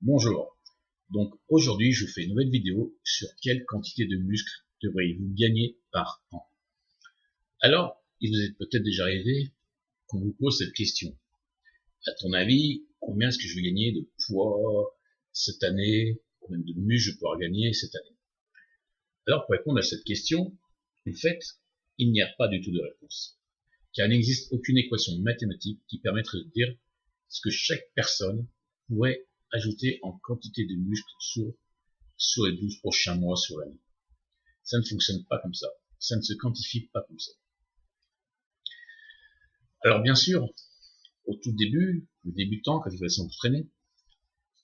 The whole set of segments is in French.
Bonjour, donc aujourd'hui je vous fais une nouvelle vidéo sur quelle quantité de muscles devriez-vous gagner par an. Alors, il vous est peut-être déjà arrivé qu'on vous pose cette question. À ton avis, combien est-ce que je vais gagner de poids cette année? Combien de muscles je vais pouvoir gagner cette année? Alors pour répondre à cette question, en fait, il n'y a pas du tout de réponse. Car il n'existe aucune équation mathématique qui permettrait de dire ce que chaque personne pourrait ajouter en quantité de muscles sur les 12 prochains mois sur l'année. Ça ne fonctionne pas comme ça. Ça ne se quantifie pas comme ça. Alors bien sûr, au tout début, le débutant, quand il va s'entraîner,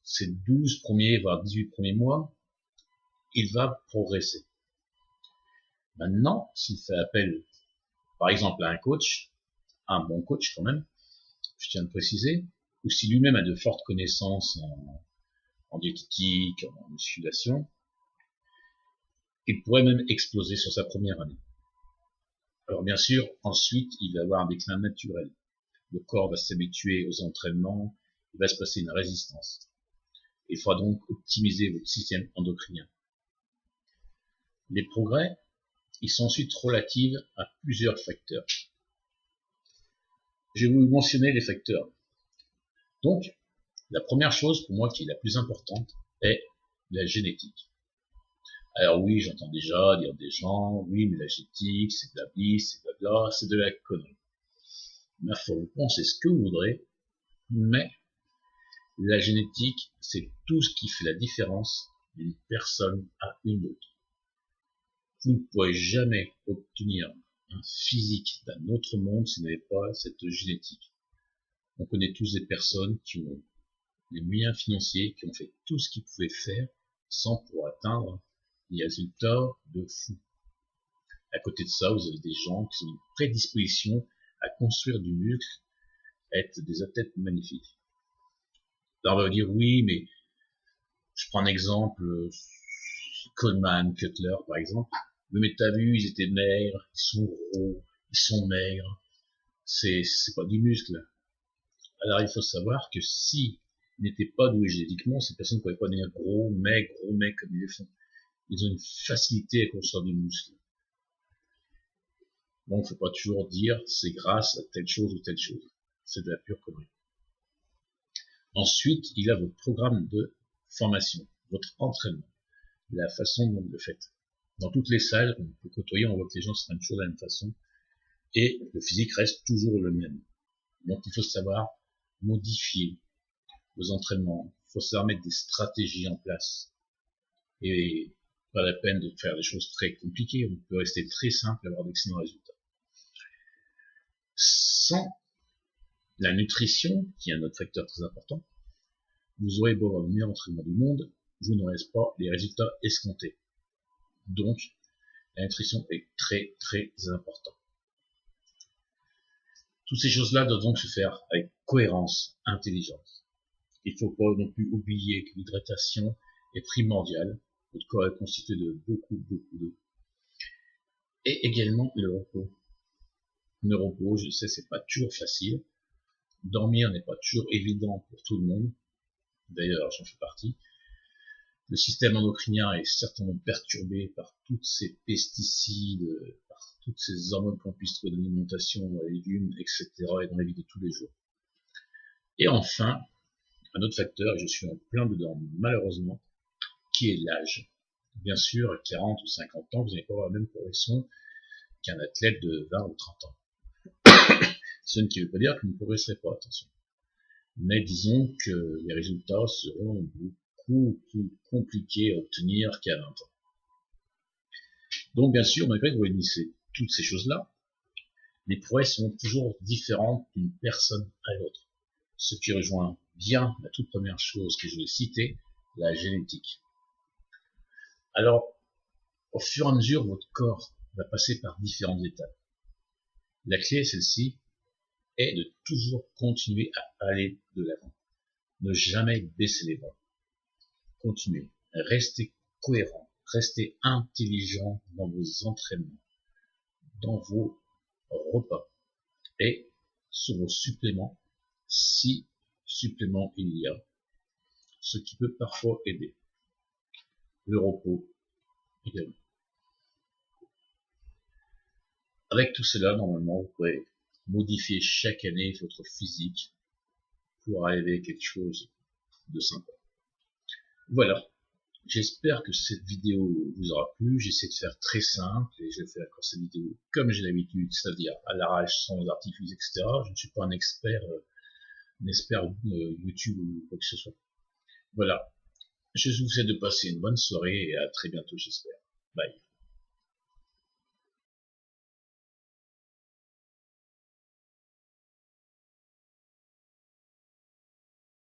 ces 12 premiers, voire 18 premiers mois, il va progresser. Maintenant, s'il fait appel, par exemple, à un coach, un bon coach quand même, je tiens à le préciser, ou si lui-même a de fortes connaissances en diététique, en musculation, il pourrait même exploser sur sa première année. Alors bien sûr, ensuite, il va avoir un déclin naturel. Le corps va s'habituer aux entraînements, il va se passer une résistance. Il faudra donc optimiser votre système endocrinien. Les progrès, ils sont ensuite relatifs à plusieurs facteurs. Je vais vous mentionner les facteurs. Donc, la première chose pour moi qui est la plus importante est la génétique. Alors oui, j'entends déjà dire des gens, oui, mais la génétique, c'est blabli, c'est blabla, c'est de la connerie. Ma foi, vous pensez ce que vous voudrez, mais la génétique, c'est tout ce qui fait la différence d'une personne à une autre. Vous ne pourrez jamais obtenir un physique d'un autre monde si vous n'avez pas cette génétique. On connaît tous des personnes qui ont les moyens financiers, qui ont fait tout ce qu'ils pouvaient faire sans pour atteindre des résultats de fou. À côté de ça, vous avez des gens qui ont une prédisposition à construire du muscle, à être des athlètes magnifiques. Alors on va dire oui, mais je prends un exemple, Coleman, Cutler par exemple. Mais t'as vu, ils étaient maigres, ils sont gros, ils sont maigres. C'est pas du muscle. Alors il faut savoir que si ils n'étaient pas doués génétiquement, ces personnes ne pouvaient pas devenir gros mecs comme ils le font. Ils ont une facilité à construire du muscle. Bon, faut pas toujours dire c'est grâce à telle chose ou telle chose. C'est de la pure connerie. Ensuite, il y a votre programme de formation, votre entraînement, la façon dont vous le faites. Dans toutes les salles, on peut côtoyer, on voit que les gens s'entraînent toujours de la même façon, et le physique reste toujours le même. Donc il faut savoir modifier vos entraînements, il faut savoir mettre des stratégies en place, et pas la peine de faire des choses très compliquées, on peut rester très simple et avoir d'excellents résultats. Sans la nutrition, qui est un autre facteur très important, vous aurez beau avoir le meilleur entraînement du monde, vous n'aurez pas les résultats escomptés. Donc, la nutrition est très très importante. Toutes ces choses-là doivent donc se faire avec cohérence, intelligence. Il ne faut pas non plus oublier que l'hydratation est primordiale. Votre corps est constitué de beaucoup d'eau. Et également le repos. Le repos, je sais, c'est pas toujours facile. Dormir n'est pas toujours évident pour tout le monde. D'ailleurs, j'en fais partie. Le système endocrinien est certainement perturbé par tous ces pesticides, par toutes ces hormones qu'on puisse trouver dans l'alimentation, dans les légumes, etc. et dans la vie de tous les jours. Et enfin, un autre facteur, et je suis en plein dedans malheureusement, qui est l'âge. Bien sûr, à 40 ou 50 ans, vous n'allez pas avoir la même progression qu'un athlète de 20 ou 30 ans. Ce qui ne veut pas dire que vous ne progresserez pas, attention. Mais disons que les résultats seront beaucoup plus compliqués à obtenir qu'à 20 ans. Donc bien sûr, malgré que vous réunissez toutes ces choses-là, les prouesses sont toujours différentes d'une personne à l'autre. Ce qui rejoint bien la toute première chose que je vais citer, la génétique. Alors, au fur et à mesure, votre corps va passer par différentes étapes. La clé, celle-ci, est de toujours continuer à aller de l'avant. Ne jamais baisser les bras. Continuez. Restez cohérent. Restez intelligent dans vos entraînements, dans vos repas et sur vos suppléments, si suppléments il y a. ce qui peut parfois aider. Le repos également. Avec tout cela, normalement, vous pourrez modifier chaque année votre physique pour arriver à quelque chose de sympa. Voilà. J'espère que cette vidéo vous aura plu. J'essaie de faire très simple et je fais encore cette vidéo comme j'ai l'habitude, c'est-à-dire à l'arrache, sans artifice, etc. Je ne suis pas un expert YouTube ou quoi que ce soit. Voilà. Je vous souhaite de passer une bonne soirée et à très bientôt, j'espère. Bye.